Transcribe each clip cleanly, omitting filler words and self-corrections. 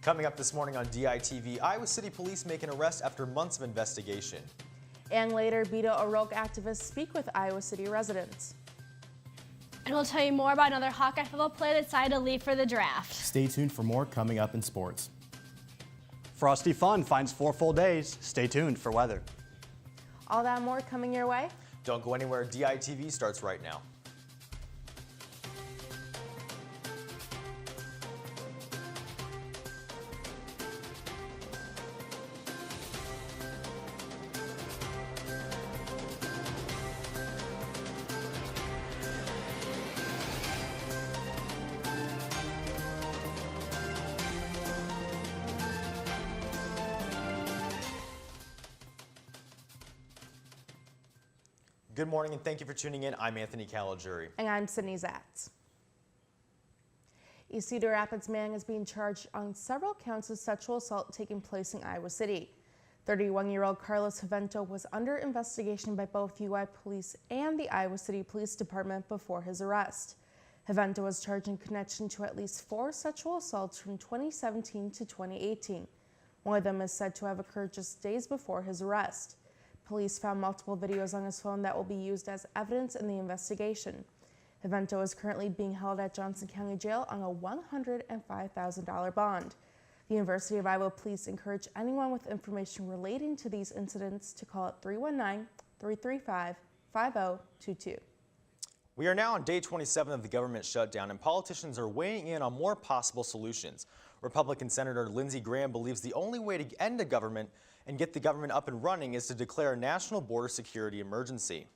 Coming up this morning on DITV, Iowa City Police make an arrest after months of investigation. And later, Beto O'Rourke activists speak with Iowa City residents. And we'll tell you more about another Hawkeye football player that decided to leave for the draft. Stay tuned for more coming up in sports. Frosty Fun finds 4 full days. Stay tuned for weather. All that and more coming your way. Don't go anywhere. DITV starts right now. Good morning and thank you for tuning in. I'm Anthony Caligiuri. And I'm Sydney Zatz. A Cedar Rapids man is being charged on several counts of sexual assault taking place in Iowa City. 31-year-old Carlos Hevento was under investigation by both UI Police and the Iowa City Police Department before his arrest. Hevento was charged in connection to at least 4 sexual assaults from 2017 to 2018. One of them is said to have occurred just days before his arrest. Police found multiple videos on his phone that will be used as evidence in the investigation. Hevento is currently being held at Johnson County Jail on a $105,000 bond. The University of Iowa Police encourage anyone with information relating to these incidents to call it 319-335-5022. We are now on day 27 of the government shutdown, and politicians are weighing in on more possible solutions. Republican Senator Lindsey Graham believes the only way to end the government and get the government up and running is to declare a national border security emergency.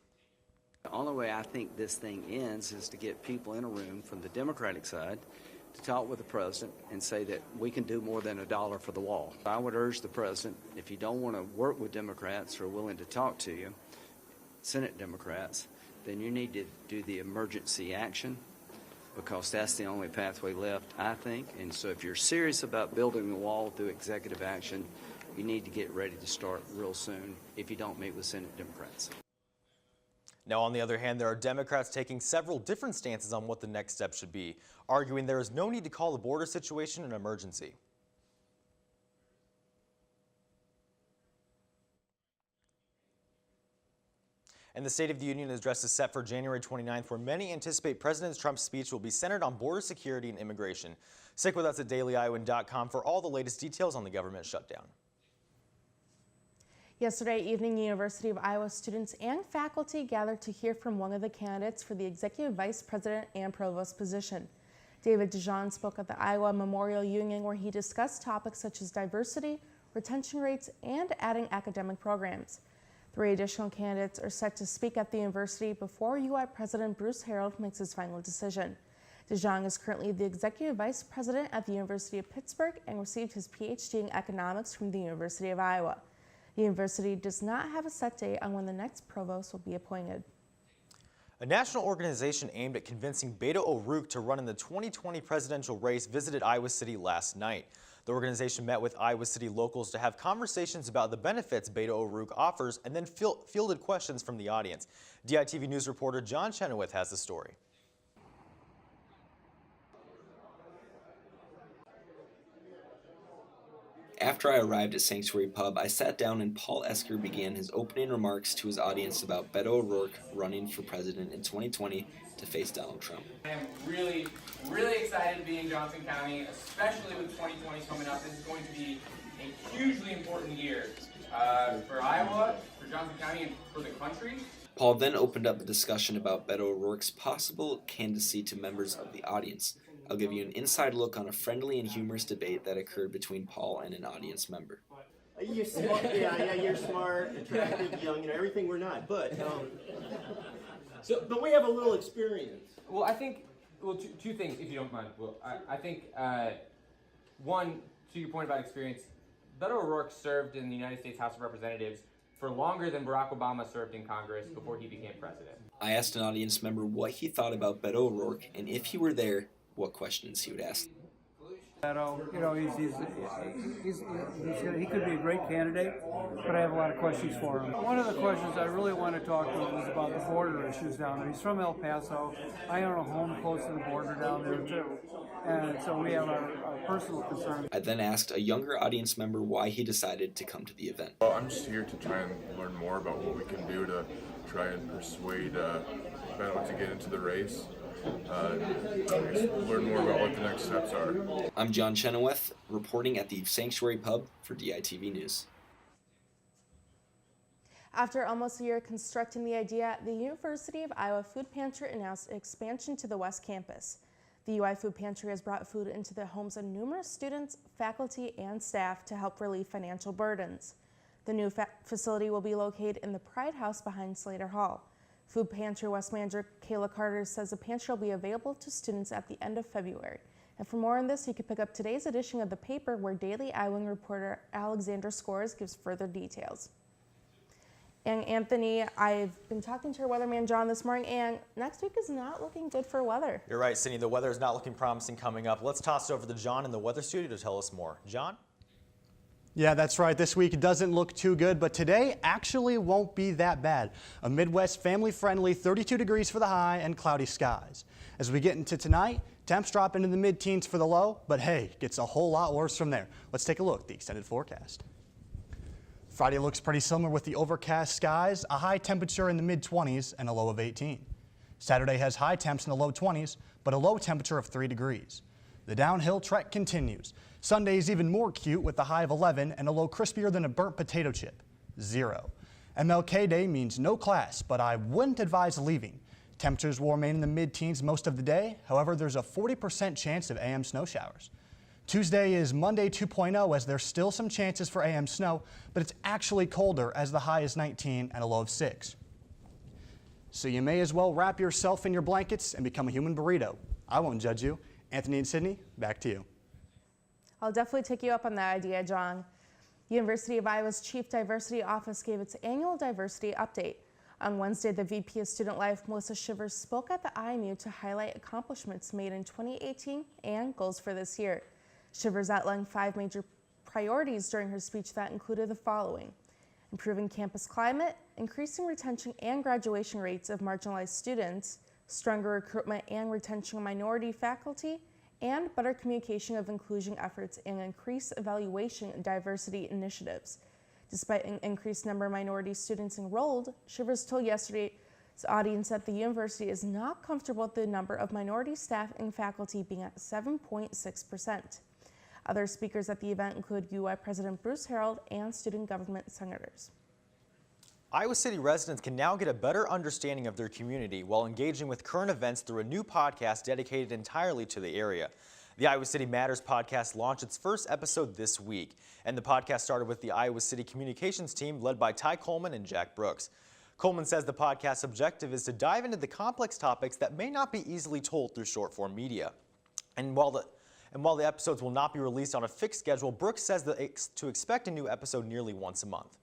The only way I think this thing ends is to get people in a room from the Democratic side to talk with the president and say that we can do more than $1 for the wall. I would urge the president, if you don't want to work with Democrats who are willing to talk to you, Senate Democrats, then you need to do the emergency action, because that's the only pathway left, I think. And so if you're serious about building the wall through executive action, you need to get ready to start real soon if you don't meet with Senate Democrats. Now, on the other hand, there are Democrats taking several different stances on what the next step should be, arguing there is no need to call the border situation an emergency. And the State of the Union address is set for January 29th, where many anticipate President Trump's speech will be centered on border security and immigration. Stick with us at DailyIowan.com for all the latest details on the government shutdown. Yesterday evening, University of Iowa students and faculty gathered to hear from one of the candidates for the executive vice president and provost position. David Dijon spoke at the Iowa Memorial Union, where he discussed topics such as diversity, retention rates, and adding academic programs. 3 additional candidates are set to speak at the university before UI President Bruce Harreld makes his final decision. Dijon is currently the executive vice president at the University of Pittsburgh and received his PhD in economics from the University of Iowa. The university does not have a set date on when the next provost will be appointed. A national organization aimed at convincing Beto O'Rourke to run in the 2020 presidential race visited Iowa City last night. The organization met with Iowa City locals to have conversations about the benefits Beto O'Rourke offers and then fielded questions from the audience. DITV News reporter John Chenoweth has the story. After I arrived at Sanctuary Pub, I sat down and Paul Esker began his opening remarks to his audience about Beto O'Rourke running for president in 2020 to face Donald Trump. I am really excited to be in Johnson County, especially with 2020 coming up. This is going to be a hugely important year for Iowa, for Johnson County, and for the country. Paul then opened up the discussion about Beto O'Rourke's possible candidacy to members of the audience. I'll give you an inside look on a friendly and humorous debate that occurred between Paul and an audience member. You're smart, yeah, you're smart, attractive, young, everything we're not. But but we have a little experience. Well, I think, two things, if you don't mind. Well, I think, one, to your point about experience, Beto O'Rourke served in the United States House of Representatives for longer than Barack Obama served in Congress before he became president. I asked an audience member what he thought about Beto O'Rourke and if he were there, what questions he would ask. You know, he could be a great candidate, but I have a lot of questions for him. One of the questions I really want to talk to him is about the border issues down there. He's from El Paso. I own a home close to the border down there too, and so we have our personal concerns. I then asked a younger audience member why he decided to come to the event. Well, I'm just here to try and learn more about what we can do to try and persuade Beto to get into the race. Learn more about what the next steps are. I'm John Chenoweth, reporting at the Sanctuary Pub for DITV News. After almost a year constructing the idea, the University of Iowa Food Pantry announced expansion to the West Campus. The UI Food Pantry has brought food into the homes of numerous students, faculty, and staff to help relieve financial burdens. The new facility will be located in the Pride House behind Slater Hall. Food Pantry West Manager Kayla Carter says the pantry will be available to students at the end of February. And for more on this, you can pick up today's edition of the paper where Daily Iowan reporter Alexandra Scores gives further details. And Anthony, I've been talking to our weatherman John this morning, and next week is not looking good for weather. You're right, Sydney. The weather is not looking promising coming up. Let's toss it over to John in the weather studio to tell us more. John? Yeah, that's right. This week doesn't look too good, but today actually won't be that bad. A Midwest family-friendly 32 degrees for the high and cloudy skies. As we get into tonight, temps drop into the mid-teens for the low, but hey, gets a whole lot worse from there. Let's take a look at the extended forecast. Friday looks pretty similar with the overcast skies, a high temperature in the mid-20s and a low of 18. Saturday has high temps in the low 20s, but a low temperature of 3 degrees. The downhill trek continues. Sunday is even more cute with a high of 11 and a low crispier than a burnt potato chip, 0. MLK Day means no class, but I wouldn't advise leaving. Temperatures will remain in the mid-teens most of the day. However, there's a 40% chance of AM snow showers. Tuesday is Monday 2.0 as there's still some chances for AM snow, but it's actually colder as the high is 19 and a low of 6. So you may as well wrap yourself in your blankets and become a human burrito. I won't judge you. Anthony and Sydney, back to you. I'll definitely take you up on that idea, John. University of Iowa's Chief Diversity Office gave its annual diversity update. On Wednesday, the VP of Student Life, Melissa Shivers, spoke at the IMU to highlight accomplishments made in 2018 and goals for this year. Shivers outlined 5 major priorities during her speech that included the following: improving campus climate, increasing retention and graduation rates of marginalized students, stronger recruitment and retention of minority faculty, and better communication of inclusion efforts and increased evaluation of diversity initiatives. Despite an increased number of minority students enrolled, Shivers told yesterday's audience that the university is not comfortable with the number of minority staff and faculty being at 7.6%. Other speakers at the event include UI President Bruce Harold and student government senators. Iowa City residents can now get a better understanding of their community while engaging with current events through a new podcast dedicated entirely to the area. The Iowa City Matters podcast launched its first episode this week, and the podcast started with the Iowa City communications team led by Ty Coleman and Jack Brooks. Coleman says the podcast's objective is to dive into the complex topics that may not be easily told through short-form media. And while the episodes will not be released on a fixed schedule, Brooks says to expect a new episode nearly once a month.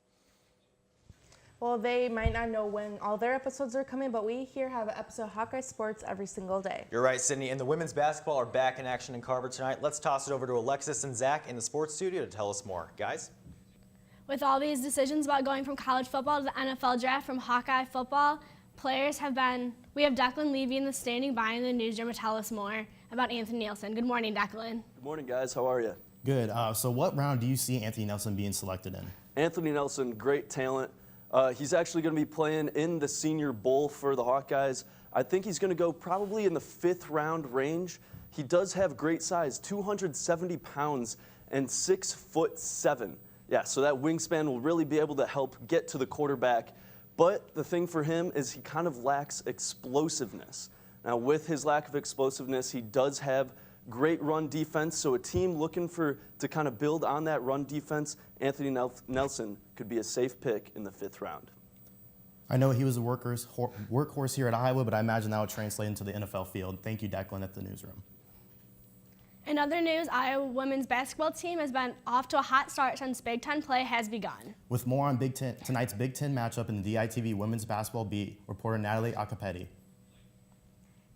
Well, they might not know when all their episodes are coming, but we here have an episode of Hawkeye Sports every single day. You're right, Sydney. And the women's basketball are back in action in Carver tonight. Let's toss it over to Alexis and Zach in the sports studio to tell us more. Guys? With all these decisions about going from college football to the NFL draft from Hawkeye football, we have Declan Levy in the standing by in the newsroom to tell us more about Anthony Nelson. Good morning, Declan. Good morning, guys. How are you? Good. So what round do you see Anthony Nelson being selected in? Anthony Nelson, great talent. He's actually going to be playing in the Senior Bowl for the Hawkeyes. I think he's going to go probably in the 5th round range. He does have great size, 270 pounds and 6'7". Yeah, so that wingspan will really be able to help get to the quarterback. But the thing for him is he kind of lacks explosiveness. Now, with his lack of explosiveness, he does have great run defense, so a team looking to kind of build on that run defense, Anthony Nelson could be a safe pick in the 5th round. I know he was a workhorse here at Iowa, but I imagine that would translate into the NFL field. Thank you, Declan, at the newsroom. In other news, Iowa women's basketball team has been off to a hot start since Big Ten play has begun. With more on tonight's Big Ten matchup in the DITV women's basketball beat, reporter Natalie Acapedi.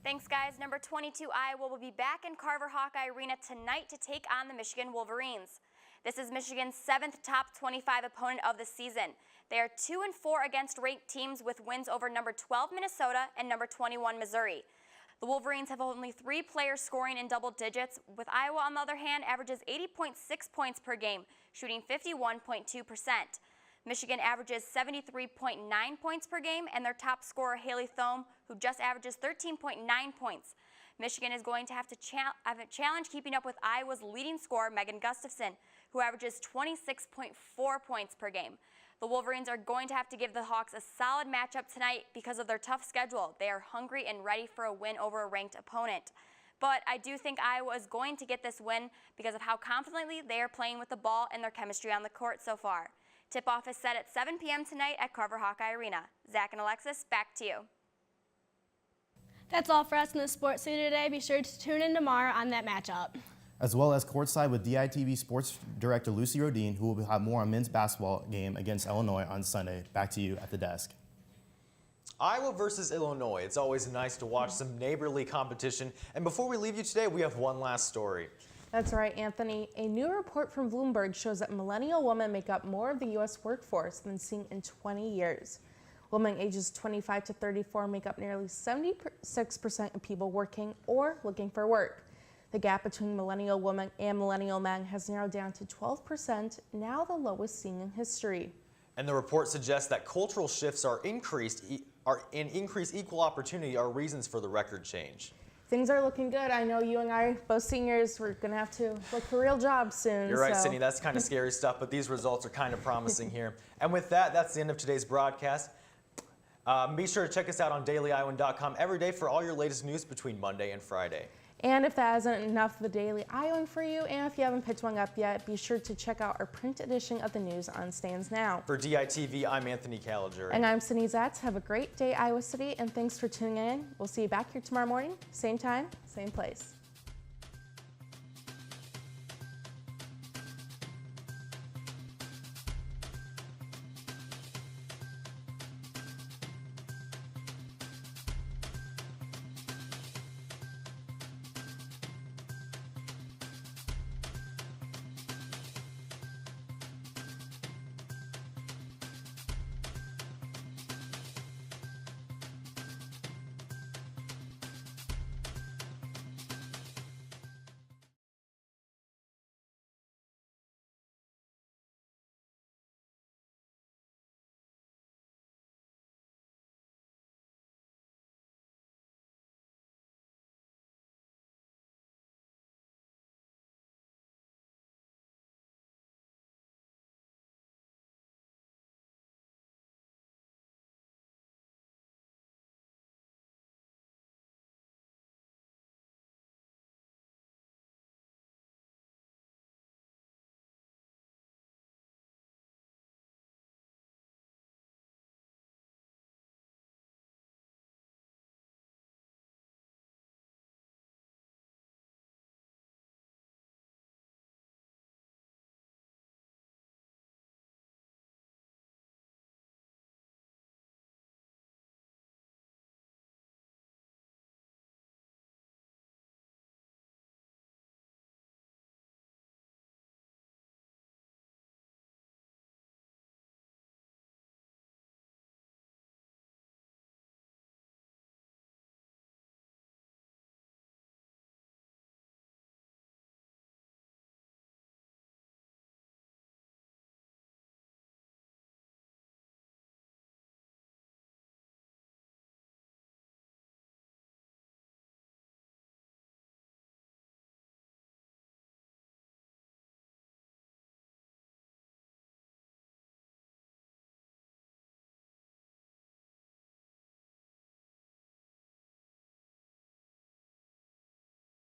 Thanks, guys. Number 22 Iowa will be back in Carver Hawkeye Arena tonight to take on the Michigan Wolverines. This is Michigan's 7th top 25 opponent of the season. They are 2-4 against ranked teams with wins over number 12 Minnesota and number 21 Missouri. The Wolverines have only 3 players scoring in double digits, with Iowa, on the other hand, averages 80.6 points per game, shooting 51.2%. Michigan averages 73.9 points per game, and their top scorer, Haley Thome, who just averages 13.9 points. Michigan is going to have a challenge keeping up with Iowa's leading scorer, Megan Gustafson, who averages 26.4 points per game. The Wolverines are going to have to give the Hawks a solid matchup tonight because of their tough schedule. They are hungry and ready for a win over a ranked opponent. But I do think Iowa is going to get this win because of how confidently they are playing with the ball and their chemistry on the court so far. Tip-off is set at 7 p.m. tonight at Carver Hawkeye Arena. Zach and Alexis, back to you. That's all for us in the Sports City today. Be sure to tune in tomorrow on that matchup. As well as courtside with DITV Sports Director Lucy Rodin, who will have more on men's basketball game against Illinois on Sunday. Back to you at the desk. Iowa versus Illinois. It's always nice to watch some neighborly competition. And before we leave you today, we have one last story. That's right, Anthony. A new report from Bloomberg shows that millennial women make up more of the U.S. workforce than seen in 20 years. Women ages 25 to 34 make up nearly 76% of people working or looking for work. The gap between millennial women and millennial men has narrowed down to 12%, now the lowest seen in history. And the report suggests that cultural shifts and increased equal opportunity are reasons for the record change. Things are looking good. I know you and I, both seniors, we're going to have to look for real jobs soon. You're right, Sydney. That's kind of scary stuff, but these results are kind of promising here. And with that, that's the end of today's broadcast. Be sure to check us out on DailyIowan.com every day for all your latest news between Monday and Friday. And if that isn't enough of the Daily Iowan for you, and if you haven't picked one up yet, be sure to check out our print edition of the news on Stands Now. For DITV, I'm Anthony Caliger. And I'm Sydney Zatz. Have a great day, Iowa City, and thanks for tuning in. We'll see you back here tomorrow morning, same time, same place.